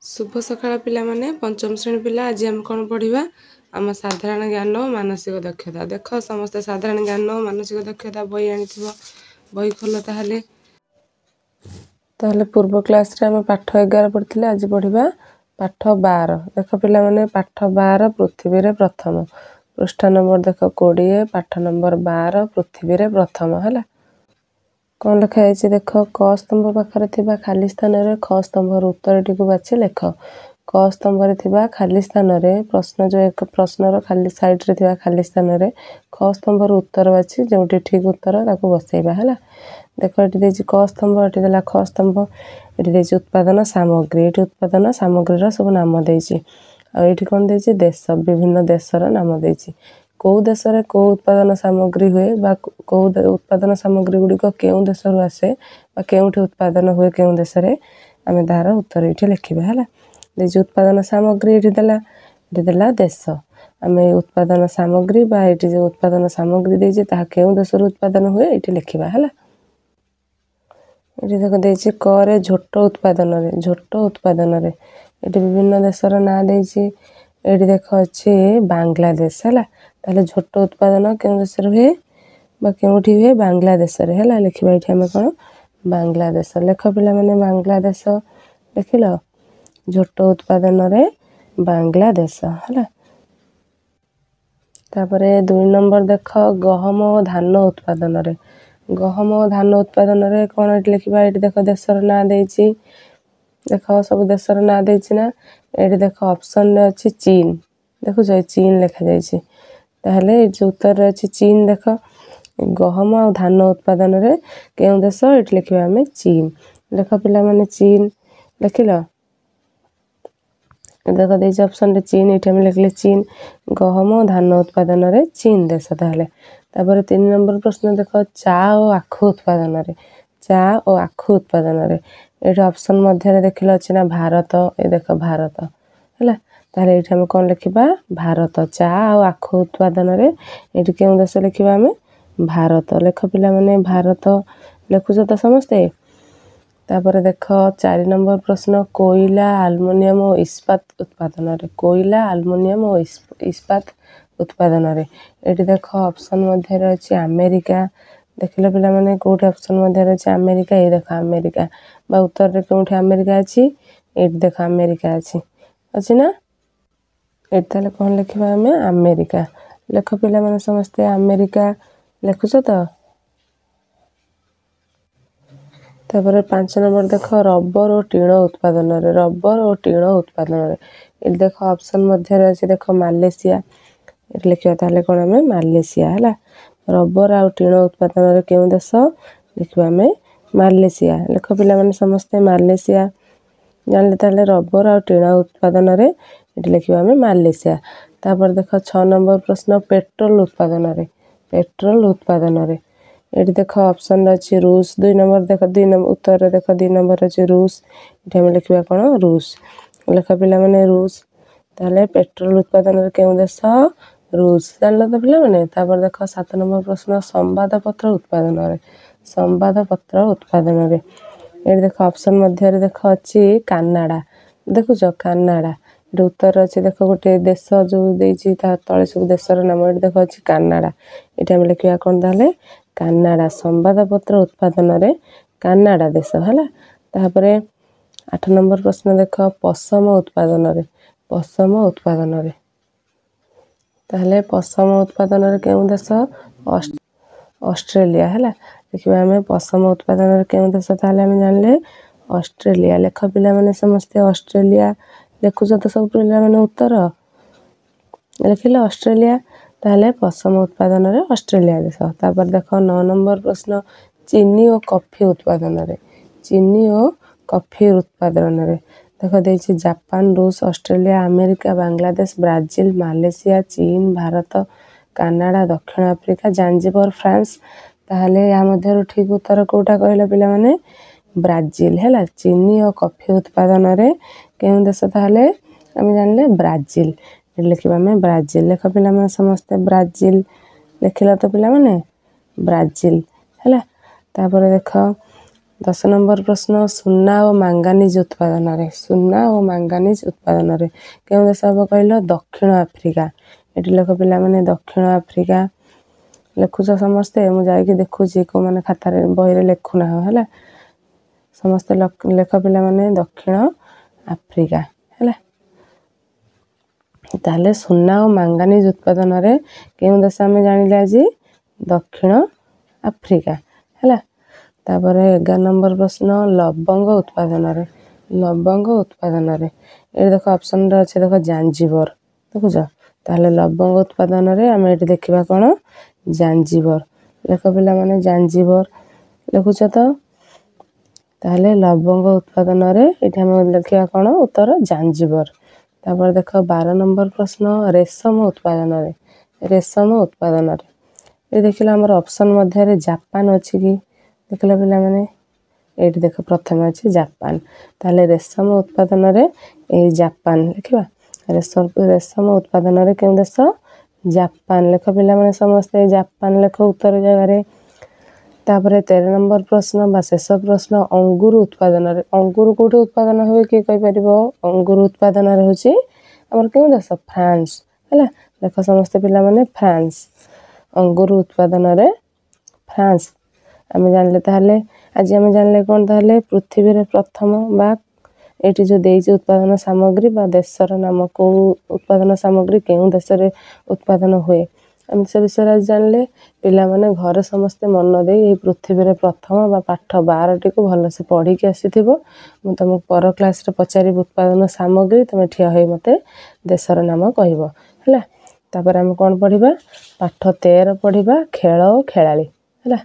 शुभ सकाळ पिलामाने पंचम श्रेणी पिला आज आम कौन पढ़ा आम साधारण ज्ञान और मानसिक दक्षता देख समस्त साधारण ज्ञान और मानसिक दक्षता बही आनी बही खोल ताहले पूर्व क्लास रे आम पाठ 11 पढ़ते आज पढ़ा पाठ 12 देख पिलामाने पाठ 12 पृथ्वी रे प्रथम पृष्ठ नंबर देख 20 पाठ नंबर 12 पृथ्वी रे प्रथम है कौन लिखाई देख क स्तंभ पाखे खाली स्थान रे ख स्तंभर उत्तर टी बाछि लेख क स्तंभ खाली स्थान रे प्रश्न जो एक प्रश्नर खाली साइड रे थिबा खाली स्थान रे ख स्तंभर उत्तर बाछि जोटी ठीक उत्तर ताको बसैबा है देख ये देछि क स्तंभ ये देला ख स्तंभ ये देछि उत्पादन सामग्री ये उत्पादन सामग्री सब नाम देछि आ ये कौन देछि देश विभिन्न देशर नाम देछि कौ देश रे कौ उत्पादन सामग्री हुए बा कौ उत्पादन सामग्री गुडी को केउ देश रु आसे बा केउठी उत्पादन हुए केउ देश रे आमे दार उत्तर इठी लिखिबा हला जे जे उत्पादन सामग्री इठी देला देश आमे उत्पादन सामग्री बा इठी जे उत्पादन सामग्री देछि ता केउ देश रु उत्पादन हुए इठी लिखिबा हला इठी देखो देछि क रे झोट उत्पादन रे इठी विभिन्न देशर ना देछि एठी देखो अछि बांग्लादेश हला ताले झोट उत्पादन केउ देश रे हुए बा केउठी हुए बांग्लादेश रे हला लिखिबा इठी हम कोन बांग्लादेश लेख पिला माने बांग्लादेश लिखिलो झोट उत्पादन रे बांग्लादेश हला तापरे 2 नंबर देख गहम और धान उत्पादन रे गहम और धान उत्पादन रे कोन इठी लिखिबा इठी देखो देशर ना देछि देख सब देशर ना देछि ना एठी देखो ऑप्शन रे अछि चीन देखो जो चीन लिखा जायछि ताहले जो उत्तर रे अछि चीन देख गहम और धान उत्पादन रे केउ देश इठी लिखिबा हमें चीन देख पिला माने चीन लिखिलो देखो देछि ऑप्शन रे चीन इठी हम लिखले चीन गहम और धान उत्पादन रे चीन देश ताहले तापर 3 नंबर प्रश्न देखो चा और आखु उत्पादन रे चा और आखु उत्पादन रे एठी ऑप्शन मध्य रे देखिलो अछि ना भारत ए देखो भारत हला ताले एठी हम कोन लिखिबा भारत चा और आखु उत्पादन रे एठी केउ देश लिखिबा हमें भारत लेख पिला माने भारत लिखुछ त समस्ते तापर देख 4 नंबर प्रश्न कोयला एल्युमिनियम और इस्पात उत्पादन रे कोयला एल्युमिनियम और इस्पात उत्पादन रे एठी देख ऑप्शन मध्य रे अछि अमेरिका देखिलो पिला माने कोठी ऑप्शन मध्य रे अछि अमेरिका ए देख अमेरिका बा उत्तर रे कोठी अमेरिका अछि एठी देख अमेरिका अछि ना एठी ताले कोन लिखिबा हमें अमेरिका लेख पिला माने समस्ते अमेरिका लिखुछ त तापर 5 नंबर देख रबर और टीण उत्पादन रे रबर और टीण उत्पादन रे एठी देख ऑप्शन मध्य रे अछि देख मालयेशिया एठी लिखिबा ताले कोन हमें मालयेशिया हला रबर और टीण उत्पादन रे केउ देश लिखिबा हमें मालयेशिया लेख पिला माने समस्ते मालयेशिया जानले ताले रबर और टीण उत्पादन रे एठी लिखिबा हमें मालयेशिया तापर देख 6 नंबर प्रश्न पेट्रोल उत्पादन रे एठी देख ऑप्शन अछि रूस 2 नंबर देख 2 नंबर उत्तर रे देख 2 नंबर अछि रूस एठी हम लिखिबा कोन रूस लेख पिला माने रूस ताले पेट्रोल उत्पादन रे केउ देश रूस जानलो त पिला माने तापर देख 7 नंबर प्रश्न संवादपत्र उत्पादन रे एठी देख ऑप्शन मध्य रे देख अछि कनाडा देखुछ कनाडा उत्तर अछि देख गोटे देश जो देछि ता तळे सब देशर नाम एठी देख अछि कनाडा एठी हम लिखिबा कोन ताले कनाडा संवादपत्र उत्पादन रे कनाडा देश हला तापरे 8 नंबर प्रश्न देख पशम उत्पादन रे ताहले पशम उत्पादन रे केउ देश ऑस्ट्रेलिया हला देखिबा हमें पशम उत्पादन रे केउ देश ताहले हम जानले ऑस्ट्रेलिया लेख पिला माने समस्त ऑस्ट्रेलिया लिखुछ त सब पिला माने उत्तर लिखिले ऑस्ट्रेलिया ताहले पशम उत्पादन रे ऑस्ट्रेलिया देश तापर देख 9 नंबर प्रश्न चीनी और कॉफी उत्पादन रे देख देछि जापान रूस Australia America Bangladesh Brazil Malaysia चीन भारत कनाडा दक्षिण अफ्रीका जांजिबार फ्रांस ताहले या मध्य ठीक उत्तर कोटा कहले पिला माने ब्राजील हला चीनी और कॉफी उत्पादन रे केउ देश ताहले हम जानले ब्राजील लिखिबा में ब्राजील लेख पिला माने समस्त ब्राजील लिखिला तो पिला माने ब्राजील हला तापर देख 10 नंबर प्रश्न सुना और मांगानिज उत्पादन रे सुना और मांगानिज उत्पादन रे केउं देश हम कहल दक्षिण आफ्रिका एटी लेख पिला माने दक्षिण आफ्रिका लिखुच समस्ते मु जाइए देखुची को माने खातार बही लिखुना है समस्ते लेख पिला माने दक्षिण आफ्रिका है ताले सुना और मांगानिज उत्पादन रे केउं देश आम जानिले आज दक्षिण आफ्रिका है तापर 11 नंबर प्रश्न लवंग उत्पादन रे लवंग उत्पादन रे ये देख ऑप्शन रे अच्छे देख जांजिबर देखुच ताले लवंग उत्पादन रे आम ये देखा कौन जांजिबर लेख पिला माने जांजिबर लिखुच तो ताले लवंग उत्पादन रे ये आम देखा कौन उत्तर जांजिबर तापर देख 12 नंबर प्रश्न रेशम उत्पादन रे रेशम उत्पादन रे ये देखिला हमर ऑप्शन मध्य रे जापान अछि कि देखला पिला माने एठी देख प्रथम अछि जापान ताले रेशम उत्पादन रे ए जापान लिखबा रेशम उत्पादन रे केउ देश जापान लेख पिला माने समस्त जापान लेख उत्तर जगह रे तापर 13 नंबर प्रश्न बा शेष प्रश्न अंगूर उत्पादन रे अंगूर कोठी उत्पादन होय कि कहि परिबो अंगूर उत्पादन रे होची हमर केउ देश फ्रांस हैला लेख समस्त पिला माने फ्रांस अंगूर उत्पादन रे फ्रांस आम जानले ताहले आज आम जानले कौन ताहले पृथ्वी रे प्रथम बा एटी जो देइछि उत्पादन सामग्री बा देशर नाम को उत्पादन सामग्री केउ देश रे उत्पादन हुए आम से विषय आज जानले पिला माने घर समस्ते मन दे ये पृथ्वी रे प्रथम बा पाठ 12 टी को भल से पढ़ी के आसीथिबो मु तुम पर क्लास रे पचारि उत्पादन सामग्री तुम ठिया होई मते देशर नाम कहबो हैला तापर हम कौन पढ़िबा पाठ 13 पढ़िबा खेल और खेलाली हैला।